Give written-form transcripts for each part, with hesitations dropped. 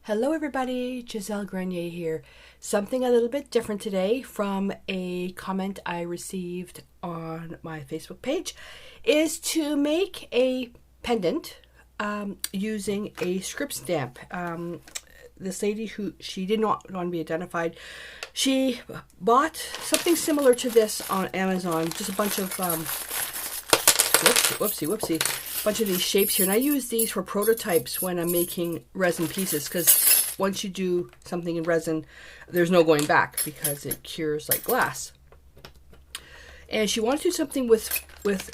Hello everybody, Gisele Grenier here. Something a little bit different today from a comment I received on my Facebook page is to make a pendant using a script stamp. This lady she did not want to be identified, she bought something similar to this on Amazon, just a bunch of bunch of these shapes here, and I use these for prototypes when I'm making resin pieces, because once you do something in resin, there's no going back because it cures like glass. And she wanted to do something with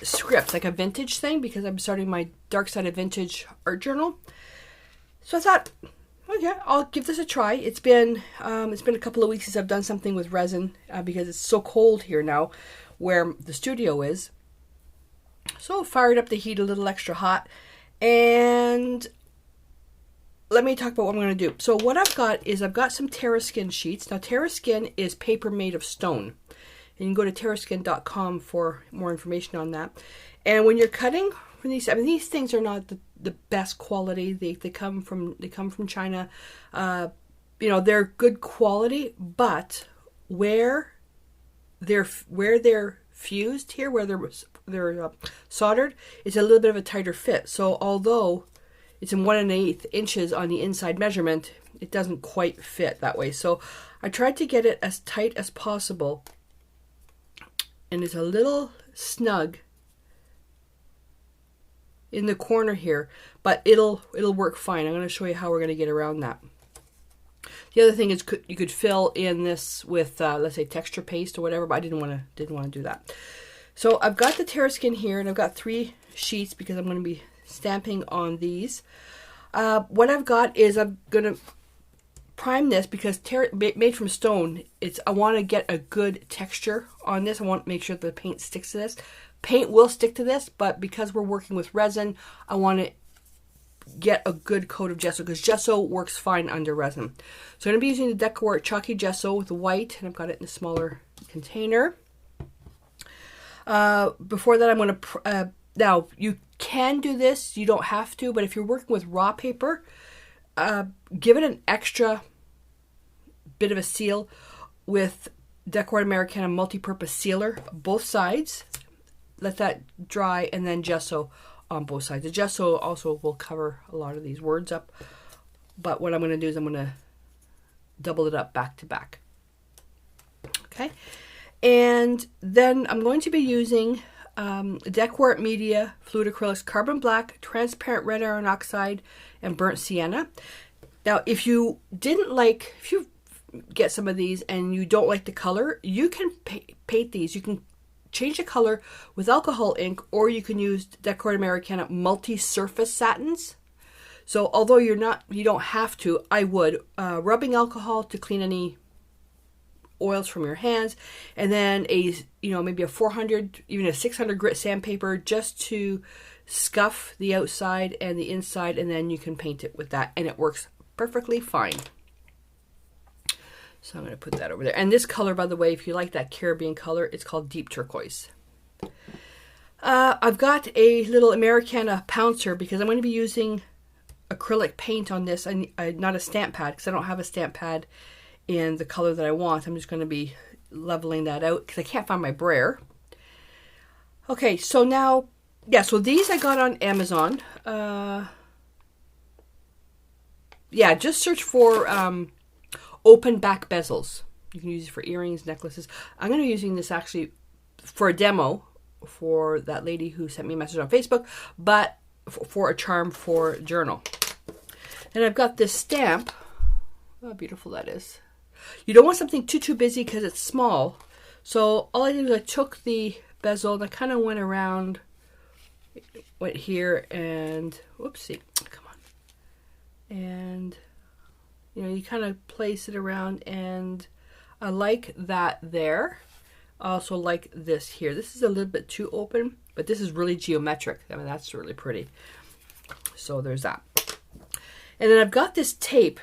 script, like a vintage thing, because I'm starting my Dark Side of Vintage art journal. So I thought, okay, I'll give this a try. It's been a couple of weeks since I've done something with resin because it's so cold here now where the studio is. So fired up the heat a little extra hot, and let me talk about what I'm going to do. So what I've got some TerraSkin sheets. Now TerraSkin is paper made of stone, and you can go to terraskin.com for more information on that. And when you're cutting from these, I mean, these things are not the best quality. They come from China. They're good quality, but where they're fused here, where they're soldered, it's a little bit of a tighter fit. So although it's in 1/8 inches on the inside measurement, it doesn't quite fit that way. So I tried to get it as tight as possible, and it's a little snug in the corner here, but it'll work fine. I'm going to show you how we're going to get around that. The other thing is you could fill in this with let's say texture paste or whatever, but I didn't want to do that. So I've got the TerraSkin here, and I've got 3 sheets because I'm going to be stamping on these. What I've got is I'm going to prime this because made from stone. I want to get a good texture on this. I want to make sure the paint sticks to this. Paint will stick to this, but because we're working with resin, I want to get a good coat of gesso because gesso works fine under resin. So I'm going to be using the Decor Chalky Gesso with white, and I've got it in a smaller container. Before that, I'm going to, now you can do this, you don't have to, but if you're working with raw paper, give it an extra bit of a seal with Decor Americana multi-purpose sealer, both sides. Let that dry, and then gesso on both sides. The gesso also will cover a lot of these words up, but what I'm going to do is I'm going to double it up back to back. Okay. And then I'm going to be using Decor Media Fluid Acrylics Carbon Black, Transparent Red Iron Oxide, and Burnt Sienna. Now, if you get some of these and you don't like the color, you can paint these. You can change the color with alcohol ink, or you can use Decor Americana multi-surface satins. So although you don't have to, I would. Rubbing alcohol to clean any oils from your hands, and then maybe a 400, even a 600 grit sandpaper just to scuff the outside and the inside, and then you can paint it with that, and it works perfectly fine. So I'm going to put that over there. And this color, by the way, if you like that Caribbean color, it's called Deep Turquoise. I've got a little Americana pouncer because I'm going to be using acrylic paint on this, and not a stamp pad because I don't have a stamp pad in the color that I want. I'm just going to be leveling that out because I can't find my brayer. Okay, so now, so these I got on Amazon. Just search for open back bezels. You can use it for earrings, necklaces. I'm going to be using this actually for a demo for that lady who sent me a message on Facebook, but for a charm for journal. And I've got this stamp. Oh, how beautiful that is. You don't want something too busy because it's small. So all I did was I took the bezel and I kind of went here and whoopsie, come on. And you kind of place it around, and I like that there. I also like this here. This is a little bit too open, but this is really geometric. I mean, that's really pretty. So there's that. And then I've got this tape,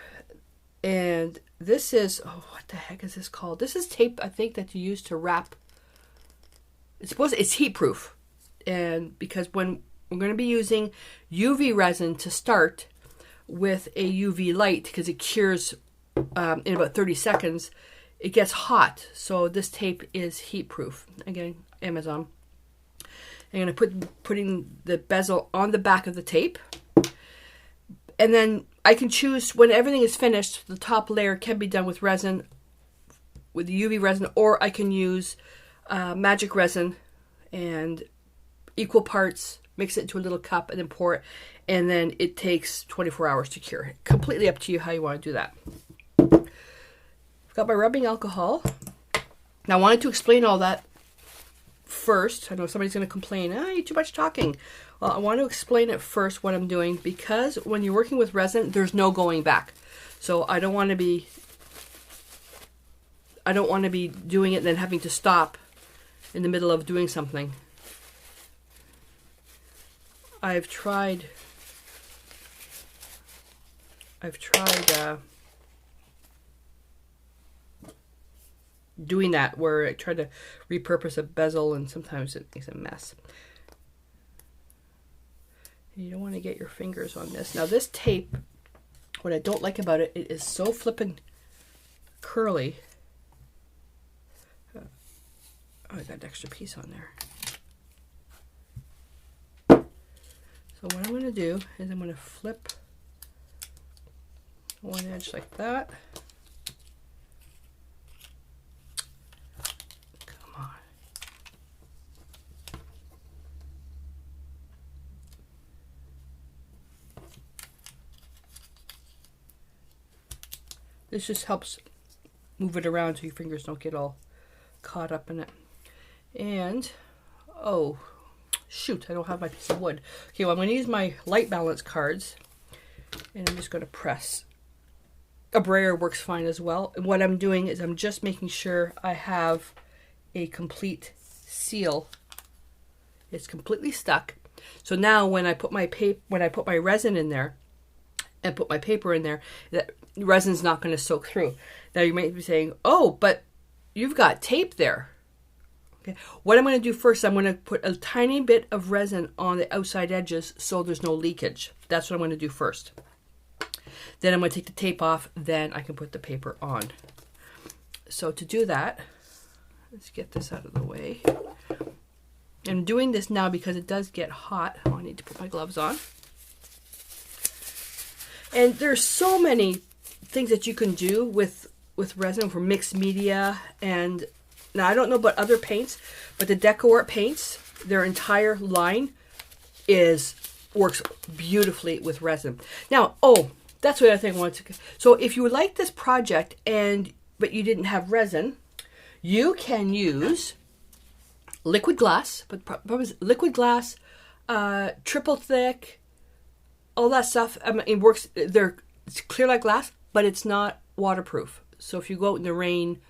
and this is, what the heck is this called? This is tape, I think, that you use to wrap. It's heat proof. And because when we're going to be using UV resin to start, with a UV light, because it cures in about 30 seconds, it gets hot. So this tape is heat proof. Again, Amazon. I'm going to putting the bezel on the back of the tape. And then I can choose, when everything is finished, the top layer can be done with resin, with the UV resin, or I can use magic resin and equal parts, mix it into a little cup and then pour it. And then it takes 24 hours to cure. Completely up to you how you want to do that. I've got my rubbing alcohol. Now I wanted to explain all that first. I know somebody's going to complain, you're too much talking. Well, I want to explain it first what I'm doing, because when you're working with resin, there's no going back. So I don't want to be doing it and then having to stop in the middle of doing something. I've tried doing that, where I try to repurpose a bezel and sometimes it makes a mess. You don't want to get your fingers on this. Now this tape, what I don't like about it, it is so flippin' curly. Oh, I got an extra piece on there. So what I'm going to do is I'm going to flip one edge like that. Come on. This just helps move it around so your fingers don't get all caught up in it. And, oh, shoot, I don't have my piece of wood. Okay, well, I'm going to use my light balance cards, and I'm just going to press. A brayer works fine as well. And what I'm doing is I'm just making sure I have a complete seal. It's completely stuck. So now when I put my resin in there and put my paper in there, that resin's not going to soak through. Now you might be saying, oh, but you've got tape there. Okay. What I'm going to do first, I'm going to put a tiny bit of resin on the outside edges so there's no leakage. That's what I'm going to do first. Then I'm going to take the tape off, then I can put the paper on. So to do that, let's get this out of the way. I'm doing this now because it does get hot. Oh, I need to put my gloves on. And there's so many things that you can do with resin for mixed media. And now I don't know about other paints, but the DecoArt paints, their entire line works beautifully with resin. Now, that's the other thing I wanted to. So if you would like this project but you didn't have resin, you can use liquid glass. But the problem is liquid glass, triple thick, all that stuff. It works. It's clear like glass, but it's not waterproof. So if you go out in the rain,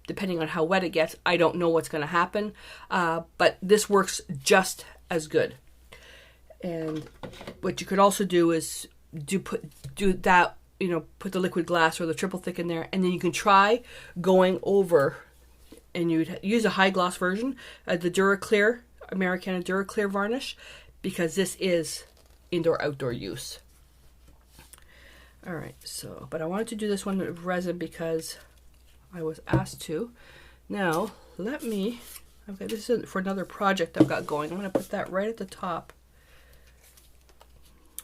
depending on how wet it gets, I don't know what's going to happen. But this works just as good. And what you could also do is put the liquid glass or the triple thick in there, and then you can try going over, and you'd use a high gloss version, the DuraClear, Americana DuraClear varnish, because this is indoor-outdoor use. All right, but I wanted to do this one with resin because I was asked to. Now, this is for another project I've got going. I'm going to put that right at the top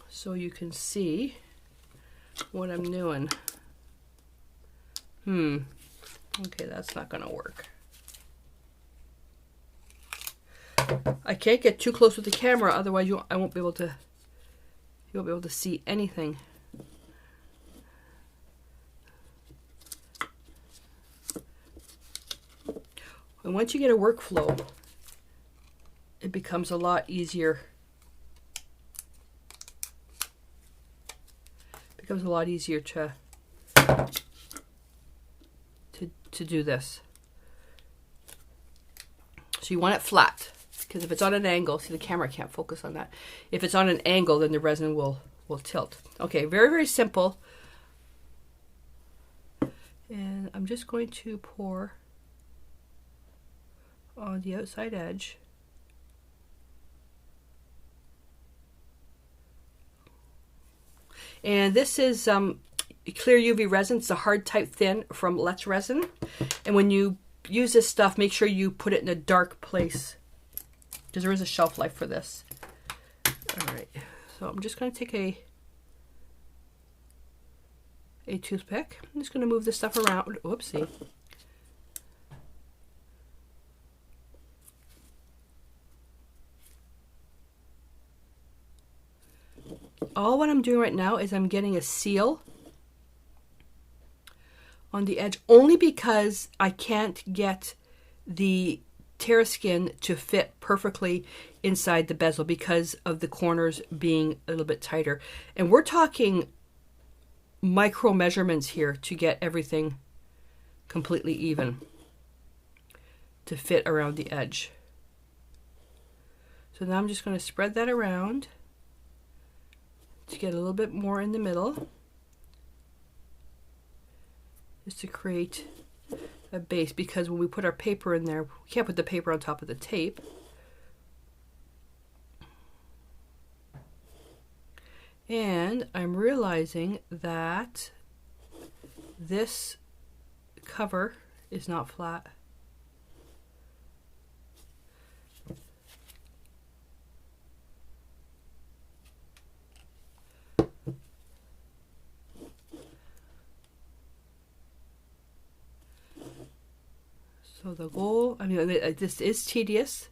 so you can see what I'm doing. Okay, that's not going to work. I can't get too close with the camera, otherwise you won't be able to see anything. And once you get a workflow, it becomes a lot easier. To do this. So you want it flat, because if it's on an angle, see, the camera can't focus on that. If it's on an angle, then the resin will tilt. Okay, very, very simple. And I'm just going to pour on the outside edge. And this is clear UV resin. It's a hard type thin from Let's Resin. And when you use this stuff, make sure you put it in a dark place, because there is a shelf life for this. All right, so I'm just going to take a toothpick. I'm just going to move this stuff around. Whoopsie. All what I'm doing right now is I'm getting a seal on the edge, only because I can't get the Terraskin to fit perfectly inside the bezel because of the corners being a little bit tighter. And we're talking micro measurements here to get everything completely even to fit around the edge. So now I'm just going to spread that around to get a little bit more in the middle, just to create a base, because when we put our paper in there, we can't put the paper on top of the tape. And I'm realizing that this cover is not flat. So the goal, I mean, this is tedious,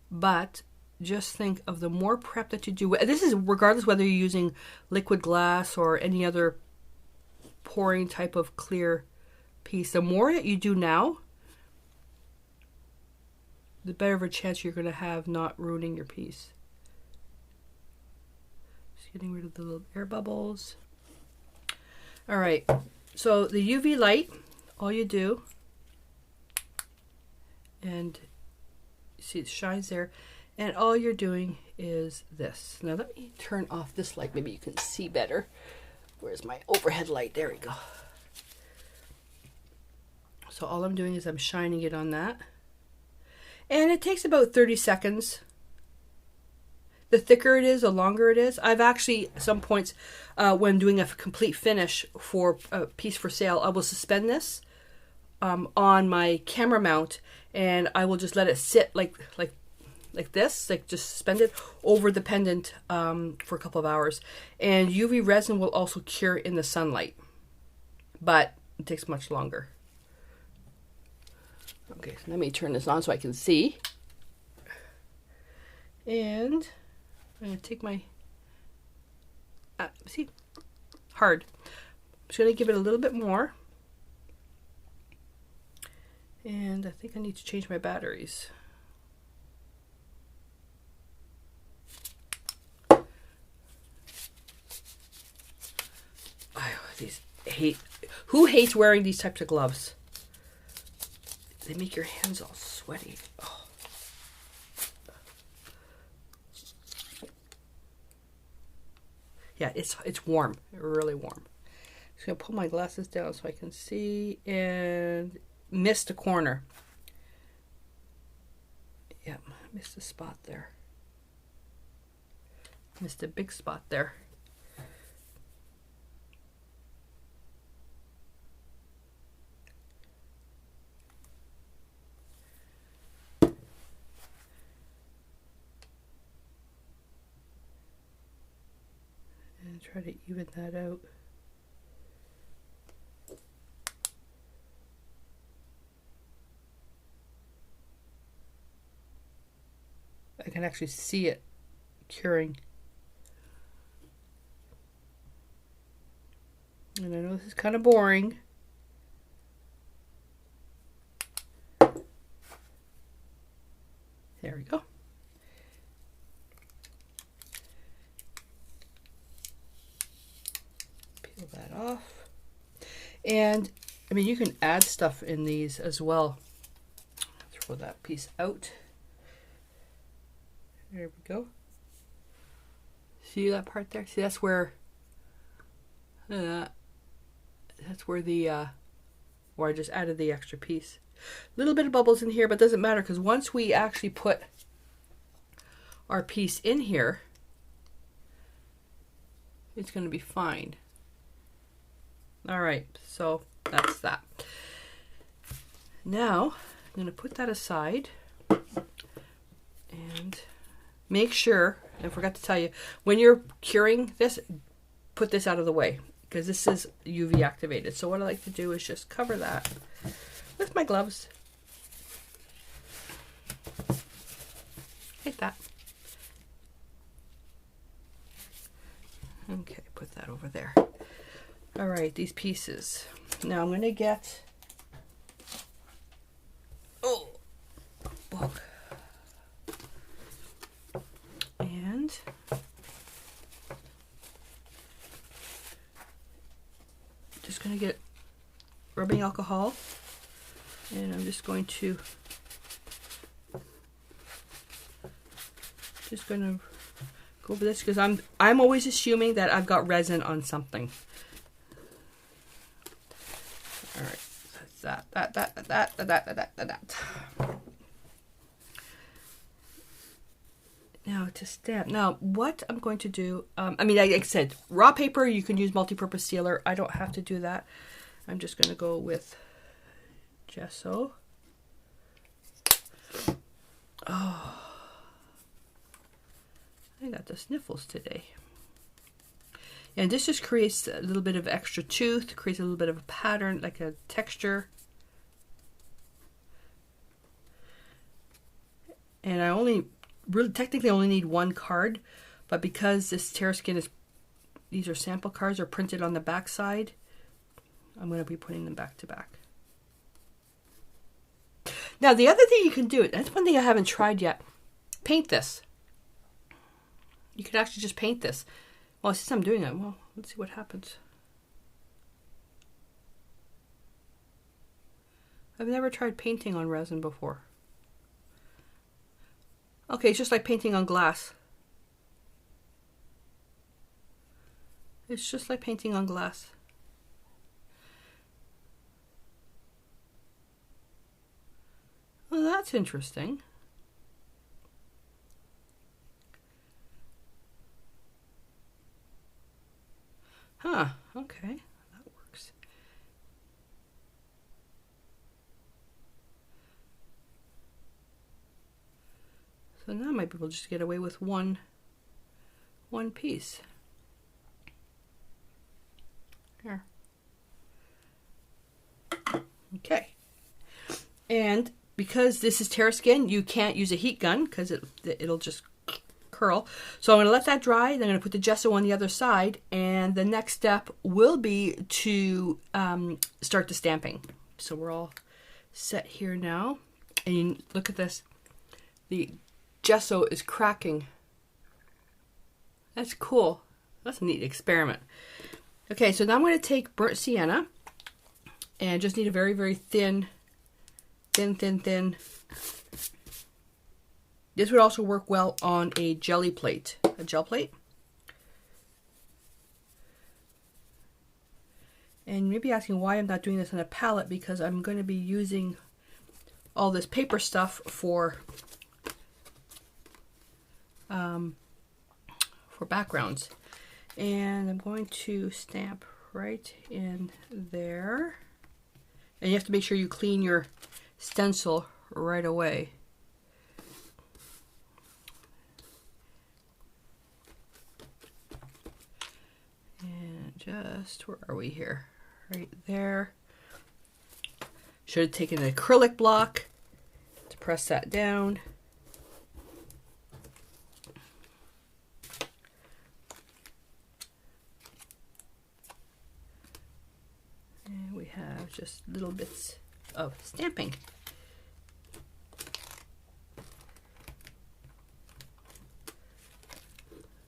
but just think of the more prep that you do. This is regardless whether you're using liquid glass or any other pouring type of clear piece. The more that you do now, the better of a chance you're going to have not ruining your piece. Just getting rid of the little air bubbles. All right, so the UV light, all you do, and you see it shines there, and all you're doing is this. Now let me turn off this light, maybe you can see better. Where's my overhead light? There we go. So all I'm doing is I'm shining it on that, and it takes about 30 seconds. The thicker it is, the longer it is. I've actually, at some points, when doing a complete finish for a piece for sale, I will suspend this on my camera mount, and I will just let it sit like this, like just suspend it over the pendant for a couple of hours. And UV resin will also cure in the sunlight, but it takes much longer. Okay, so let me turn this on so I can see. And I'm going to take my, see, hard. I'm just going to give it a little bit more. And I think I need to change my batteries. Who hates wearing these types of gloves? They make your hands all sweaty. Oh. Yeah, it's warm, really warm. I'm just gonna pull my glasses down so I can see, and missed a corner. Yeah, missed a spot there. Missed a big spot there. And try to even that out. I can actually see it curing. And I know this is kind of boring. There we go. Peel that off. And I mean, you can add stuff in these as well. Throw that piece out. There we go. See that part there? See, that's where the where I just added the extra piece. A little bit of bubbles in here, but doesn't matter, because once we actually put our piece in here, it's going to be fine. All right, so that's that. Now I'm going to put that aside and make sure, I forgot to tell you, when you're curing this, put this out of the way because this is UV activated. So what I like to do is just cover that with my gloves. Like that. Okay, put that over there. All right, these pieces. Now I'm going to get book. And just going to get rubbing alcohol, and I'm just going to go over this because I'm always assuming that I've got resin on something. All right, that's that. Now to stamp. Now what I'm going to do, I mean, like I said, raw paper, you can use multi-purpose sealer. I don't have to do that. I'm just going to go with gesso. Oh, I got the sniffles today. And this just creates a little bit of extra tooth, creates a little bit of a pattern, like a texture. And I technically only need one card, but because this Terra Skin these are sample cards, are printed on the back side, I'm going to be putting them back to back. Now the other thing you can do, that's one thing I haven't tried yet, paint this. You could actually just paint this. Well, since I'm doing it, well, let's see what happens. I've never tried painting on resin before. Okay, it's just like painting on glass. It's just like painting on glass. Well, that's interesting. Huh, okay, that works. So now I might be able to just get away with one piece. Here. Okay. And because this is Terra Skin, you can't use a heat gun because it'll just curl. So I'm going to let that dry. Then I'm going to put the gesso on the other side, and the next step will be to start the stamping. So we're all set here now, and you look at this. The gesso is cracking. That's cool. That's a neat experiment. Okay, so now I'm going to take burnt sienna, and just need a very, very thin. This would also work well on a jelly plate, a gel plate. And you may be asking why I'm not doing this on a palette, because I'm going to be using all this paper stuff for backgrounds. And I'm going to stamp right in there. And you have to make sure you clean your stencil right away. And just, where are we here? Right there. Should have taken an acrylic block to press that down. And we have just little bits of stamping.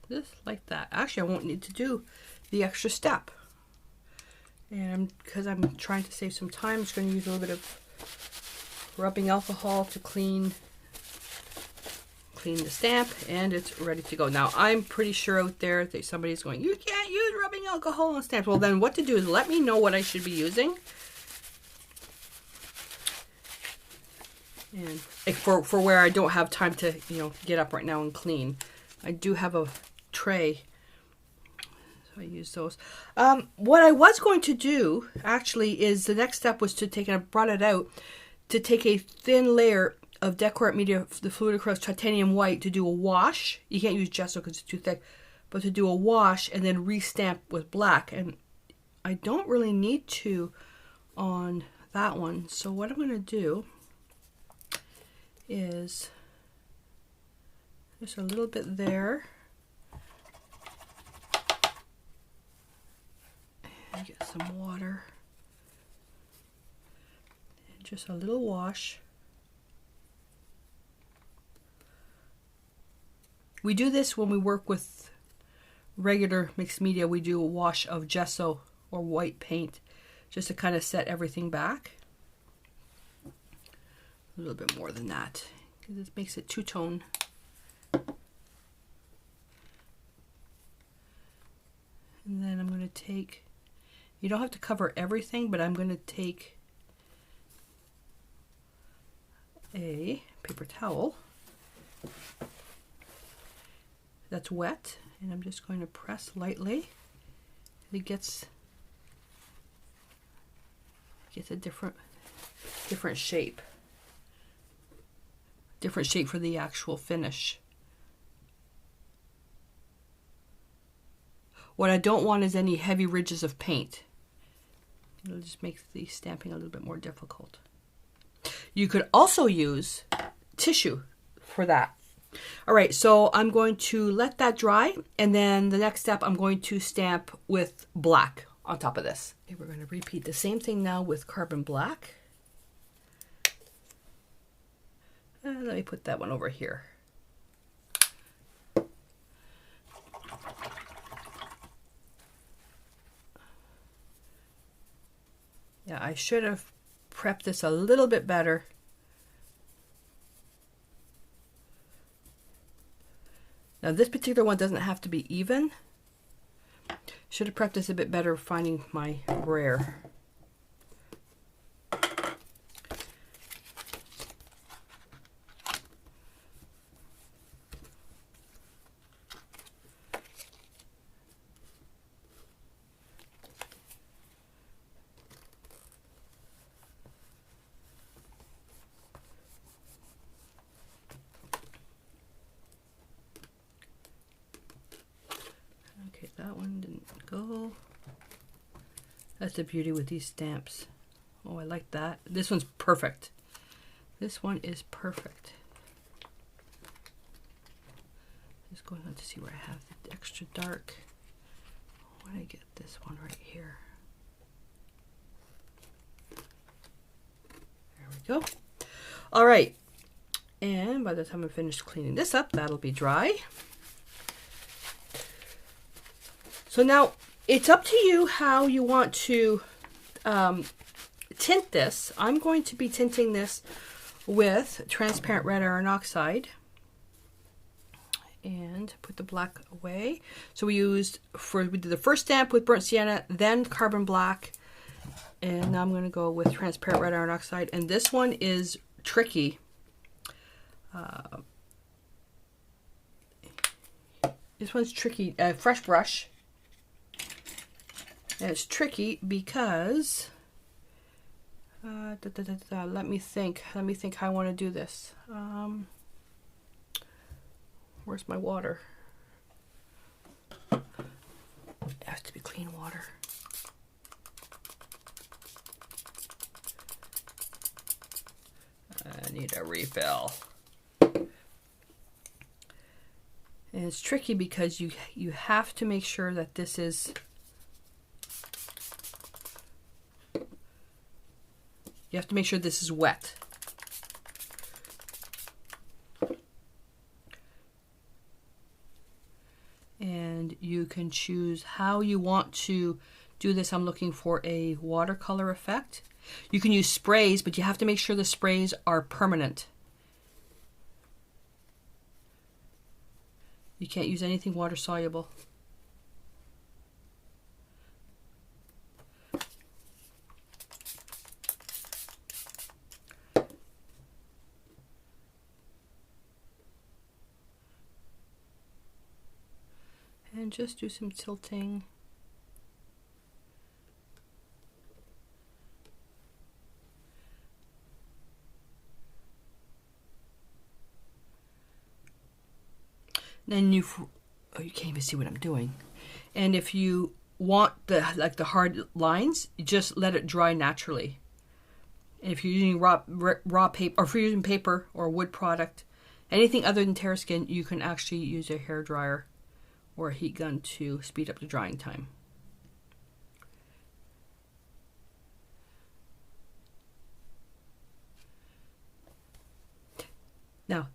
Just like that. Actually, I won't need to do the extra step. And because I'm trying to save some time, I'm just going to use a little bit of rubbing alcohol to clean the stamp, and it's ready to go. Now, I'm pretty sure out there that somebody's going, you can't use rubbing alcohol on stamps. Well, then what to do is let me know what I should be using. And for where I don't have time to, get up right now and clean. I do have a tray. I use those. What I was going to do, actually, is the next step was to take, and I brought it out, to take a thin layer of Decor Art Media, the Fluid Acrylic Titanium White, to do a wash. You can't use gesso because it's too thick, but to do a wash and then restamp with black. And I don't really need to on that one. So what I'm going to do is just a little bit there. And get some water. And just a little wash. We do this when we work with regular mixed media. We do a wash of gesso or white paint just to kind of set everything back. A little bit more than that because it makes it two-tone. And then I'm going to take, you don't have to cover everything, but I'm going to take a paper towel that's wet, and I'm just going to press lightly. It gets a different shape. Different shape for the actual finish. What I don't want is any heavy ridges of paint. It'll just make the stamping a little bit more difficult. You could also use tissue for that. All right, so I'm going to let that dry, and then the next step I'm going to stamp with black on top of this. Okay, we're going to repeat the same thing now with carbon black. Let me put that one over here. Yeah, I should have prepped this a little bit better. Now this particular one doesn't have to be even. Should have prepped this a bit better finding my brayer. Okay, that one didn't go. That's the beauty with these stamps. Oh, I like that. This one's perfect. This one is perfect. Just going on to see where I have the extra dark. Why did I get this one right here? There we go. All right. And by the time I'm finished cleaning this up, that'll be dry. So now it's up to you how you want to tint this. I'm going to be tinting this with transparent red iron oxide. And put the black away. So we did the first stamp with burnt sienna, then carbon black, and now I'm going to go with transparent red iron oxide. And this one is tricky. This one's tricky. Fresh brush. And it's tricky because let me think how I want to do this. Where's my water? It has to be clean water. I need a refill. And it's tricky because you have to make sure that this is wet. And you can choose how you want to do this. I'm looking for a watercolor effect. You can use sprays, but you have to make sure the sprays are permanent. You can't use anything water soluble. And just do some tilting. Then you can't even see what I'm doing. And if you want the hard lines, you just let it dry naturally. And if you're using raw paper, or if you're using paper or wood product, anything other than TerraSkin, you can actually use a hair dryer or a heat gun to speed up the drying time. Now,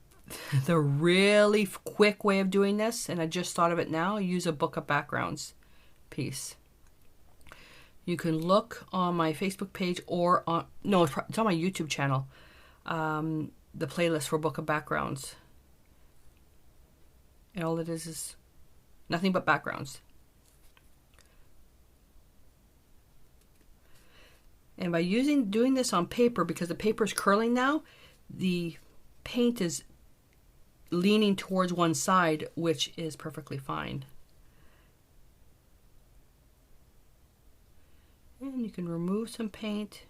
the really quick way of doing this, and I just thought of it now, use a Book of Backgrounds piece. You can look on my Facebook page or on, no, it's on my YouTube channel, the playlist for Book of Backgrounds. And all it is nothing but backgrounds. And by doing this on paper, because the paper is curling now, the paint is leaning towards one side, which is perfectly fine. And you can remove some paint,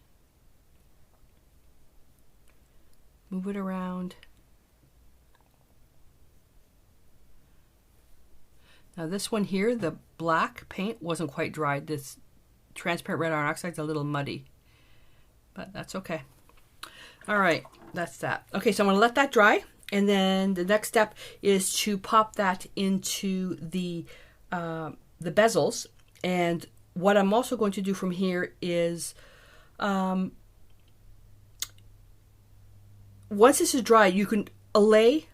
move it around. Now this one here, the black paint wasn't quite dried. This transparent red iron oxide is a little muddy, but that's okay. All right, that's that. Okay, so I'm gonna let that dry, and then the next step is to pop that into the bezels. And what I'm also going to do from here is, once this is dry, you can lay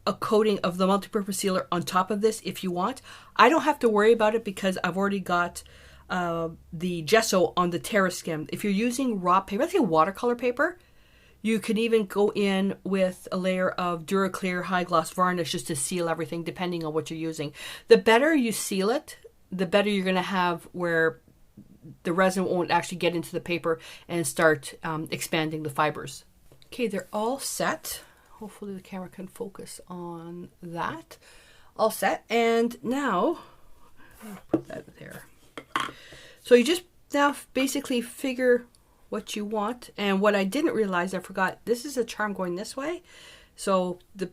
a coating of the multi-purpose sealer on top of this if you want. I don't have to worry about it because I've already got the gesso on the TerraSkin. If you're using raw paper, let's say watercolor paper, you can even go in with a layer of Duraclear high gloss varnish just to seal everything, depending on what you're using. The better you seal it, the better you're going to have, where the resin won't actually get into the paper and start expanding the fibers. Okay, they're all set. Hopefully the camera can focus on that. All set. And now, I'll put that there. So you just now basically figure what you want. And what I didn't realize, I forgot, this is a charm going this way. So the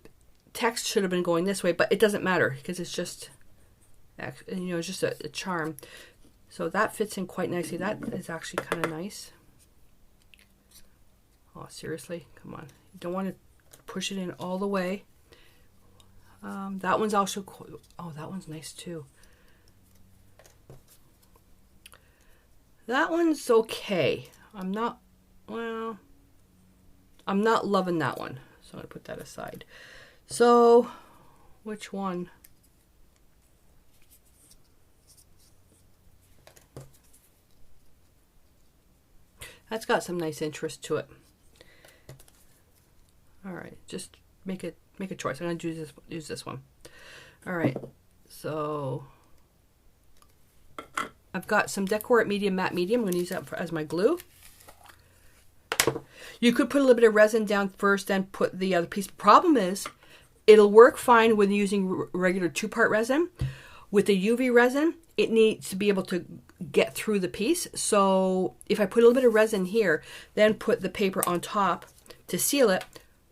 text should have been going this way, but it doesn't matter because it's just, it's just a charm. So that fits in quite nicely. That is actually kind of nice. Oh, seriously? Come on. You don't want to push it in all the way. That one's also, oh, that one's nice too. That one's okay. I'm not loving that one. So I'm going to put that aside. So, which one? That's got some nice interest to it. All right, just make a choice. I'm going to use this one. All right, so I've got some Decor Medium Matte Medium. I'm going to use that as my glue. You could put a little bit of resin down first, then put the other piece. Problem is, it'll work fine when using regular 2-part resin. With the UV resin, it needs to be able to get through the piece. So if I put a little bit of resin here, then put the paper on top to seal it,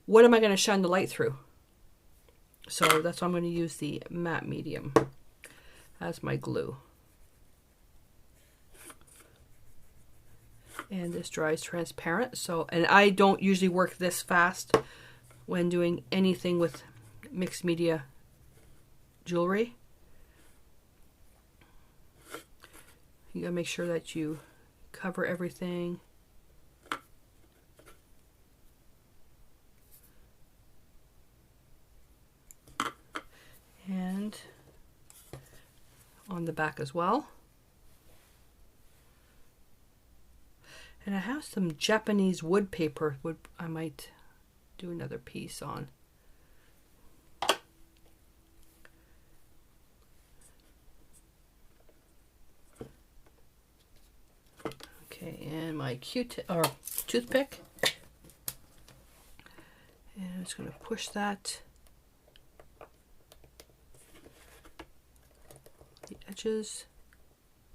what am I going to shine the light through? So that's why I'm going to use the matte medium as my glue. And this dries transparent. So, and I don't usually work this fast when doing anything with mixed media jewelry. You gotta make sure that you cover everything. And on the back as well. And I have some Japanese wood paper. I might do another piece on. Okay, and my toothpick. And I'm just going to push that. The edges.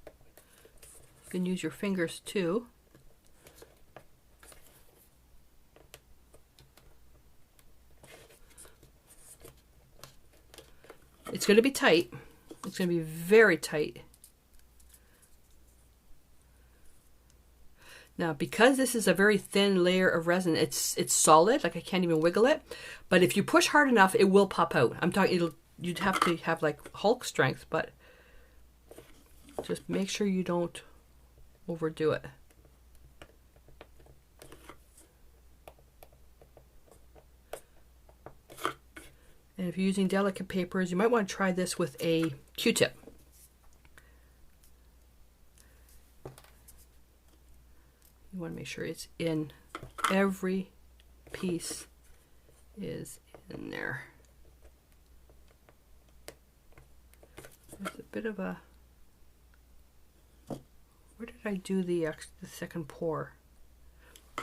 You can use your fingers too. It's going to be tight. It's going to be very tight. Now, because this is a very thin layer of resin, it's solid. Like I can't even wiggle it. But if you push hard enough, it will pop out. I'm talking. You'd have to have like Hulk strength, but just make sure you don't overdo it. And if you're using delicate papers, you might want to try this with a Q-tip. You want to make sure it's in. Every piece is in there. There's a bit of a... Where did I do the second pour?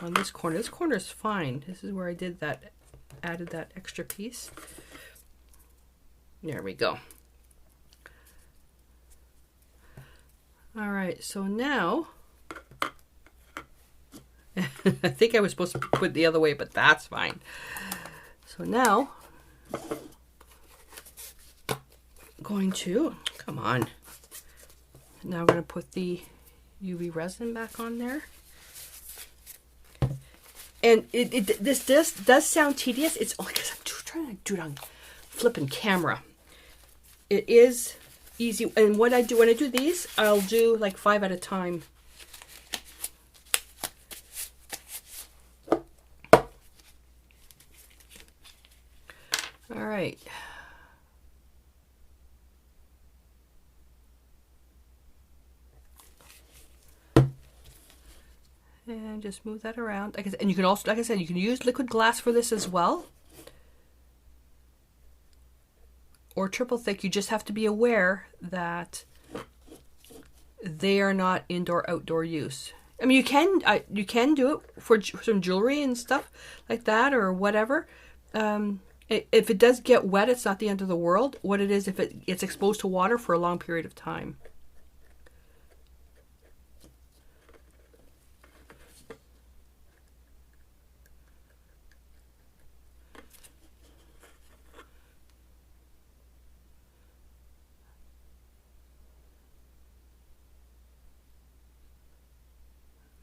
On this corner. This corner is fine. This is where I did that, added that extra piece. There we go. All right, so now... I think I was supposed to put it the other way, but that's fine. So now, I'm going to, come on. Now I'm going to put the UV resin back on there. And this does sound tedious. It's only because I'm trying to do it on flipping camera. It is easy. And what I do, when I do these, I'll do like 5 at a time. All right. And just move that around. Like I said, and you can also, like I said, you can use liquid glass for this as well. Or triple thick. You just have to be aware that they are not indoor-outdoor use. I mean, you can do it for some jewelry and stuff like that or whatever. If it does get wet, it's not the end of the world. What it is, if it gets exposed to water for a long period of time.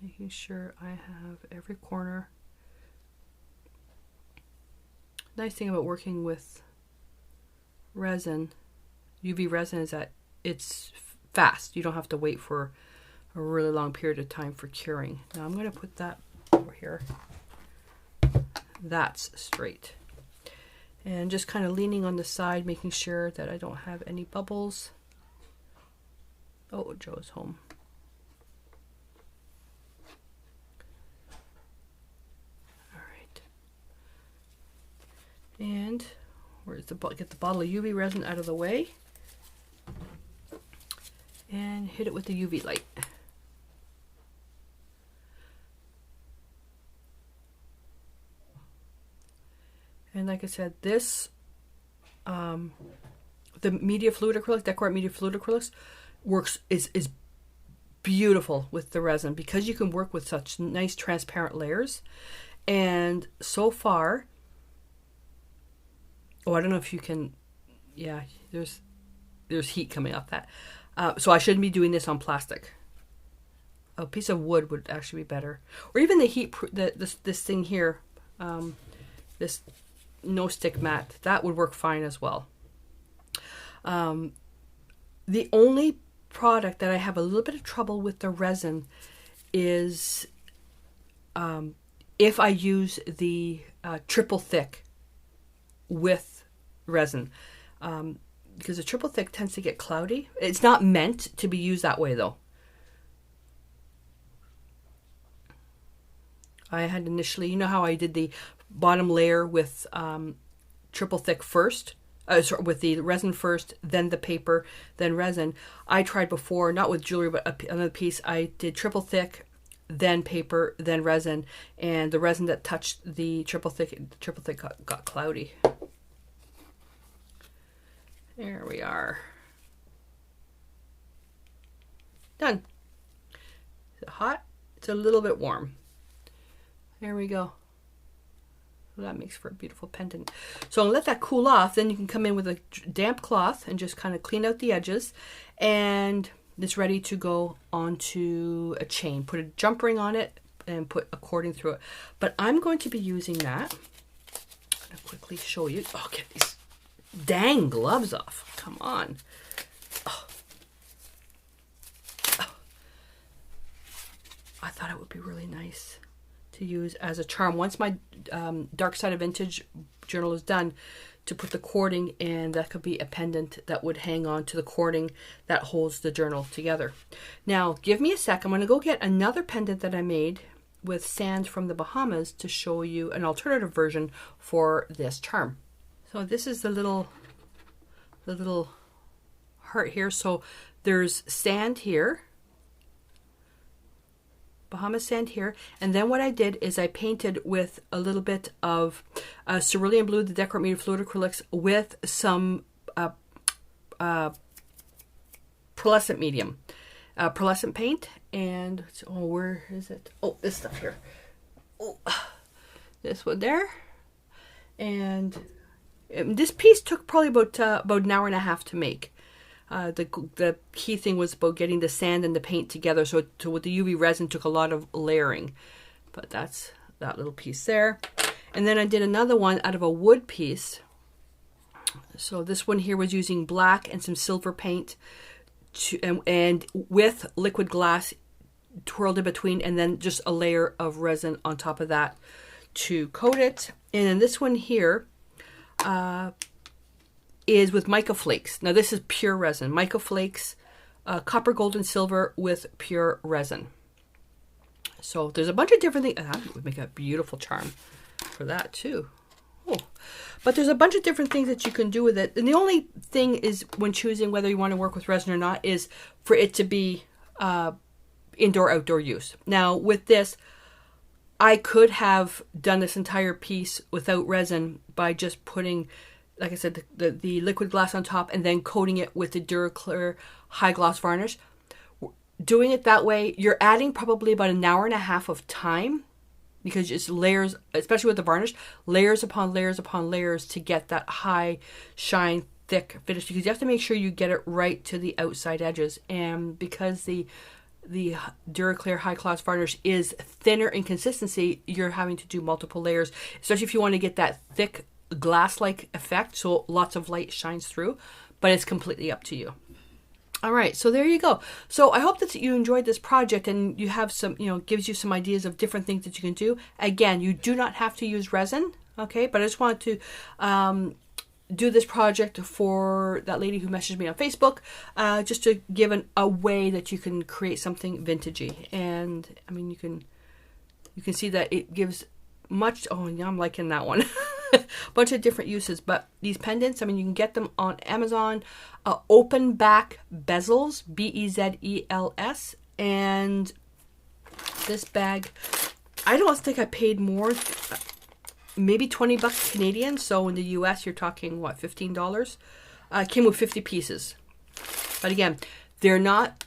Making sure I have every corner. Nice thing about working with resin, UV resin, is that it's fast. You don't have to wait for a really long period of time for curing. Now I'm going to put that over here. That's straight. And just kind of leaning on the side, making sure that I don't have any bubbles. Oh, Joe's home. And where's the get the bottle of UV resin out of the way and hit it with the UV light. And like I said, this the media fluid acrylic, Decor Media Fluid acrylics is beautiful with the resin because you can work with such nice transparent layers. And so far, oh, I don't know if you can, yeah, there's heat coming off that. So I shouldn't be doing this on plastic. A piece of wood would actually be better. Or even the heat, this thing here, this no stick mat, that would work fine as well. The only product that I have a little bit of trouble with the resin is if I use the triple thick with resin, because the triple thick tends to get cloudy. It's not meant to be used that way though. I had initially, you know how I did the bottom layer with triple thick first, with the resin first, then the paper, then resin. I tried before, not with jewelry, but another piece, I did triple thick, then paper, then resin, and the resin that touched the triple thick got cloudy. There we are. Done. Is it hot? It's a little bit warm. There we go. That makes for a beautiful pendant. So I'll let that cool off. Then you can come in with a damp cloth and just kind of clean out the edges. And it's ready to go onto a chain. Put a jump ring on it and put a cording through it. But I'm going to be using that. I'm going to quickly show you. Oh, get these dang gloves off. Come on. Oh. Oh. I thought it would be really nice to use as a charm once my Dark Side of Vintage journal is done, to put the cording, and that could be a pendant that would hang on to the cording that holds the journal together. Now give me a sec. I'm going to go get another pendant that I made with sand from the Bahamas to show you an alternative version for this charm. So this is the little heart here. So there's sand here, Bahamas sand here, and then what I did is I painted with a little bit of cerulean blue, the Decorate Media Fluid Acrylics, with some pearlescent medium, pearlescent paint. And oh, where is it? Oh, this stuff here. Oh, this one there. And this piece took probably about an hour and a half to make. The key thing was about getting the sand and the paint together. So with the UV resin took a lot of layering. But that's that little piece there. And then I did another one out of a wood piece. So this one here was using black and some silver paint and with liquid glass twirled in between, and then just a layer of resin on top of that to coat it. And then this one here is with mica flakes. Now this is pure resin. Mica flakes, copper, gold, and silver with pure resin. So there's a bunch of different things. That would make a beautiful charm for that too. Oh. But there's a bunch of different things that you can do with it. And the only thing is, when choosing whether you want to work with resin or not, is for it to be indoor-outdoor use. Now with this, I could have done this entire piece without resin by just putting, like I said, the liquid glass on top and then coating it with the Duraclear high gloss varnish. Doing it that way, you're adding probably about an hour and a half of time, because it's layers, especially with the varnish, layers upon layers upon layers to get that high shine, thick finish, because you have to make sure you get it right to the outside edges. And because the Duraclear high gloss varnish is thinner in consistency, you're having to do multiple layers, especially if you want to get that thick glass-like effect, so lots of light shines through. But it's completely up to you. All right, so there you go. So I hope that you enjoyed this project and you have some, gives you some ideas of different things that you can do. Again, you do not have to use resin, okay? But I just wanted to do this project for that lady who messaged me on Facebook, just to give a way that you can create something vintagey. And I mean, you can see that it gives much. Oh, yeah, I'm liking that one. Bunch of different uses. But these pendants, I mean, you can get them on Amazon. Open back bezels, bezels. And this bag, I don't think I paid more, maybe 20 bucks Canadian. So in the US, you're talking what, $15? Came with 50 pieces. But again, they're not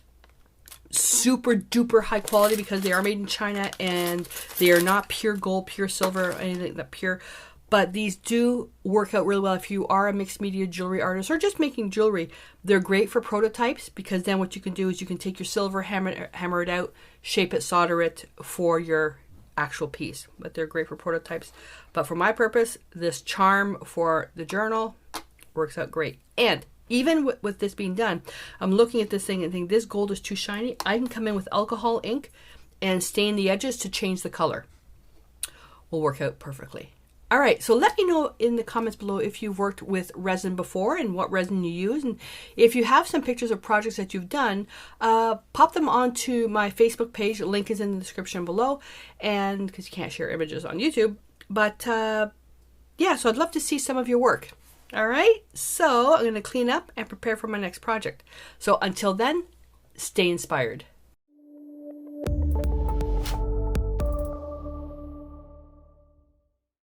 super duper high quality because they are made in China and they are not pure gold, pure silver, or anything that pure. But these do work out really well if you are a mixed media jewelry artist or just making jewelry. They're great for prototypes, because then what you can do is you can take your silver, hammer it out, shape it, solder it for your actual piece. But they're great for prototypes. But for my purpose, this charm for the journal works out great. And even with this being done, I'm looking at this thing and thinking this gold is too shiny. I can come in with alcohol ink and stain the edges to change the color. Will work out perfectly. All right, so let me know in the comments below if you've worked with resin before and what resin you use. And if you have some pictures of projects that you've done, pop them onto my Facebook page. The link is in the description below, and because you can't share images on YouTube. But yeah, so I'd love to see some of your work. All right, so I'm going to clean up and prepare for my next project. So until then, stay inspired.